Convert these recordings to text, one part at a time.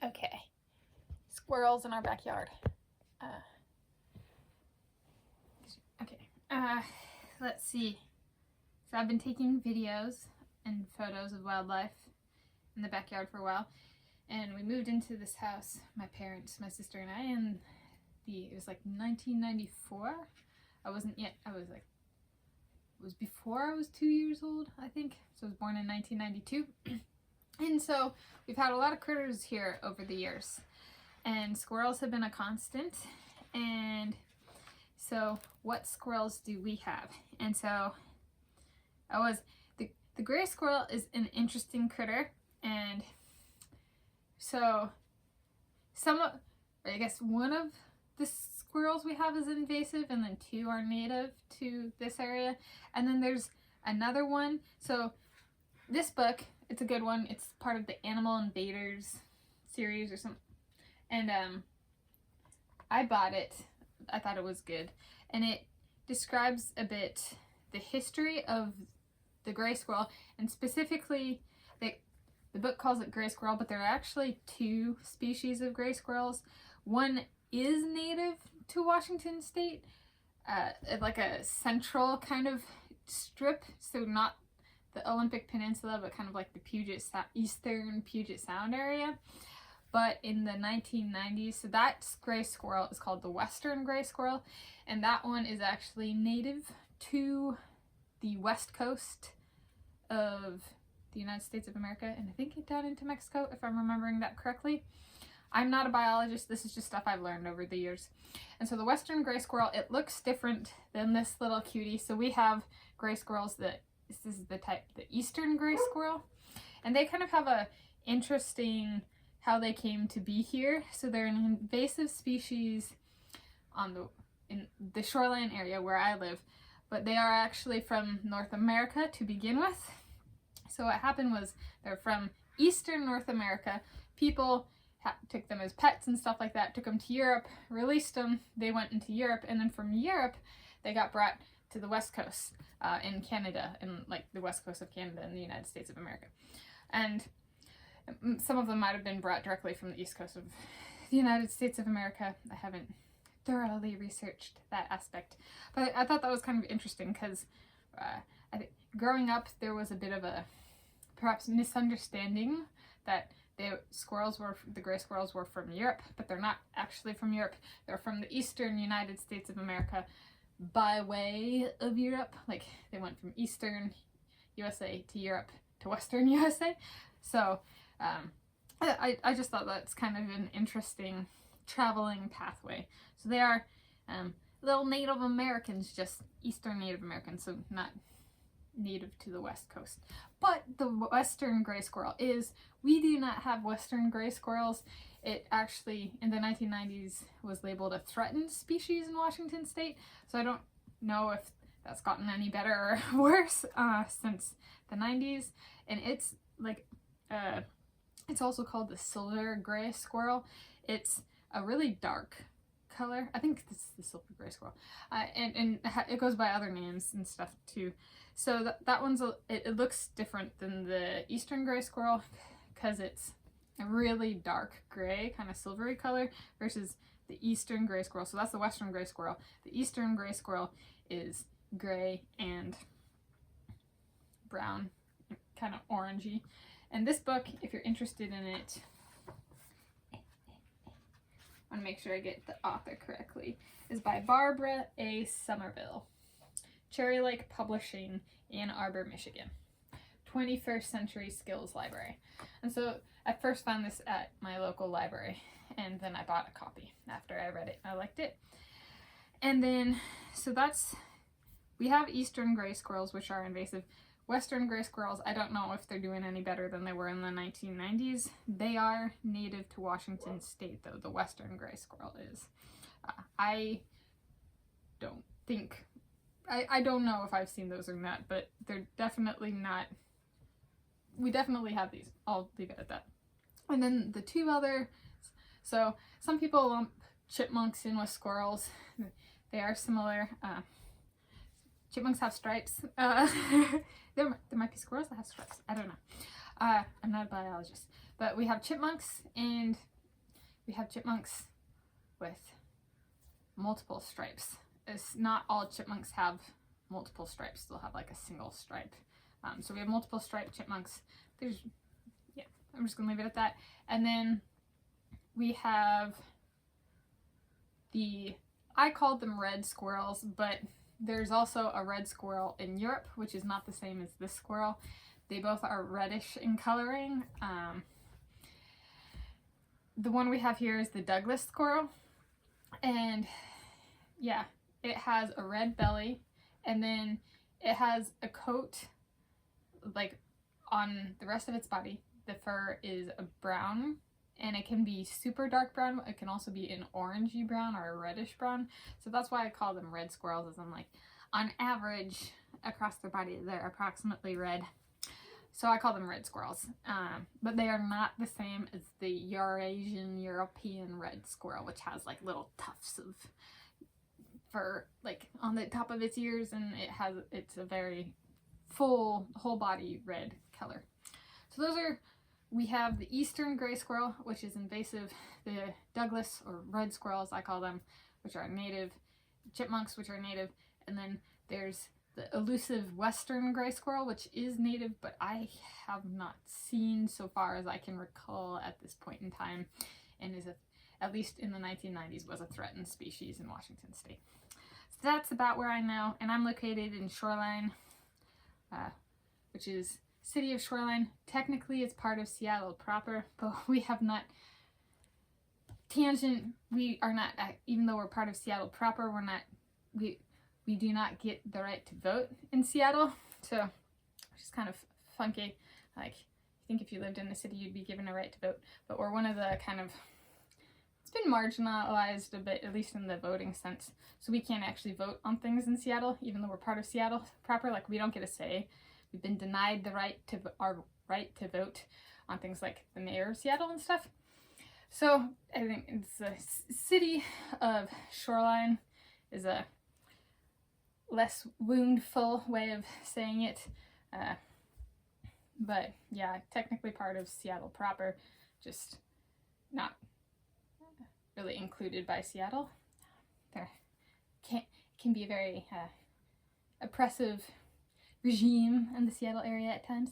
Okay, squirrels in our backyard. Let's see. So I've been taking videos and photos of wildlife in the backyard for a while, and we moved into this house, my parents, my sister and I, and it was like 1994. It was before I was 2 years old, I think. So I was born in 1992. And so we've had a lot of critters here over the years, and squirrels have been a constant. And so what squirrels do we have? And so the gray squirrel is an interesting critter, and so one of the squirrels we have is invasive, and then 2 are native to this area, and then there's another one. So this book, it's a good one. It's part of the Animal Invaders series or something, and I bought it. I thought it was good, and it describes a bit the history of the gray squirrel, and specifically the book calls it gray squirrel, but there are actually 2 species of gray squirrels. One is native to Washington state, like a central kind of strip, so not the Olympic Peninsula, but kind of like the eastern Puget Sound area. But in the 1990s, so that gray squirrel is called the western gray squirrel, and that one is actually native to the west coast of the United States of America, and I think down into Mexico, if I'm remembering that correctly. I'm not a biologist, this is just stuff I've learned over the years. And so the western gray squirrel, it looks different than this little cutie. So we have gray squirrels this is the type, the eastern gray squirrel, and they kind of have a interesting how they came to be here. So they're an invasive species in the Shoreline area where I live, but they are actually from North America to begin with. So what happened was they're from eastern North America. People took them as pets and stuff like that, took them to Europe, released them, they went into Europe, and then from Europe they got brought to the west coast in Canada, and like the west coast of Canada in the United States of America. And some of them might have been brought directly from the east coast of the United States of America. I haven't thoroughly researched that aspect, but I thought that was kind of interesting because I think growing up there was a bit of a perhaps misunderstanding that the gray squirrels were from Europe, but they're not actually from Europe. They're from the eastern United States of America by way of Europe. Like they went from eastern USA to Europe to western USA. So I just thought that's kind of an interesting traveling pathway. So they are little Native Americans, just eastern Native Americans, so not native to the west coast. But the western gray squirrel we do not have western gray squirrels. It actually in the 1990s was labeled a threatened species in Washington state, so I don't know if that's gotten any better or worse since the 90s. And it's like it's also called the silver gray squirrel. It's a really dark color. I think this is the silver gray squirrel, and it goes by other names and stuff too. So that one's it looks different than the eastern gray squirrel because it's a really dark gray, kind of silvery color, versus the eastern gray squirrel. So that's the western gray squirrel. The eastern gray squirrel is gray and brown, kind of orangey. And this book, if you're interested in it, I want to make sure I get the author correctly, is by Barbara A. Somervill. Cherry Lake Publishing, in Arbor, Michigan. 21st Century Skills Library. And so I first found this at my local library, and then I bought a copy after I read it. I liked it. And then, so we have eastern gray squirrels, which are invasive. Western gray squirrels, I don't know if they're doing any better than they were in the 1990s. They are native to Washington state, though, the western gray squirrel is. I don't know if I've seen those or not, but they're definitely not. We definitely have these. I'll leave it at that. And then the 2 other, so some people lump chipmunks in with squirrels. They are similar. Chipmunks have stripes. There might be squirrels that have stripes. I don't know. I'm not a biologist. But we have chipmunks, and we have chipmunks with multiple stripes. It's not all chipmunks have multiple stripes. They'll have like a single stripe. So we have multiple striped chipmunks. Yeah, I'm just gonna leave it at that. And then we have I called them red squirrels, but there's also a red squirrel in Europe, which is not the same as this squirrel. They both are reddish in coloring. The one we have here is the Douglas squirrel, and yeah, it has a red belly, and then it has a coat like on the rest of its body. The fur is a brown, and it can be super dark brown. It can also be an orangey brown or a reddish brown. So that's why I call them red squirrels, as I'm like, on average across their body they're approximately red. So I call them red squirrels, but they are not the same as the Eurasian European red squirrel, which has like little tufts of fur like on the top of its ears, and it's a very full whole body red color. So we have the eastern gray squirrel, which is invasive, the Douglas or red squirrels I call them, which are native, chipmunks, which are native, and then there's the elusive western gray squirrel, which is native, but I have not seen, so far as I can recall at this point in time, and at least in the 1990s, was a threatened species in Washington State. So that's about where I know, and I'm located in Shoreline, which is city of Shoreline. Technically it's part of Seattle proper, but we have not we are not, even though we're part of Seattle proper, we do not get the right to vote in Seattle, so which is kind of funky. Like, I think if you lived in the city you'd be given a right to vote, but we're one of the it's been marginalized a bit, at least in the voting sense, so we can't actually vote on things in Seattle, even though we're part of Seattle proper. Like, we don't get a say. We've been denied our right to vote on things like the mayor of Seattle and stuff. So I think it's the city of Shoreline is a less woundful way of saying it, but yeah, technically part of Seattle proper, just not really included by Seattle. There can be a very oppressive regime in the Seattle area at times.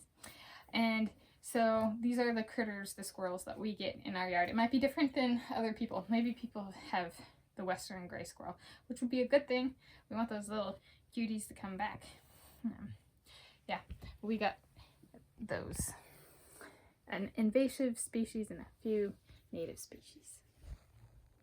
And so these are the critters, the squirrels that we get in our yard. It might be different than other people. Maybe people have the western gray squirrel, which would be a good thing. We want those little cuties to come back. Yeah, we got those. An invasive species and a few native species.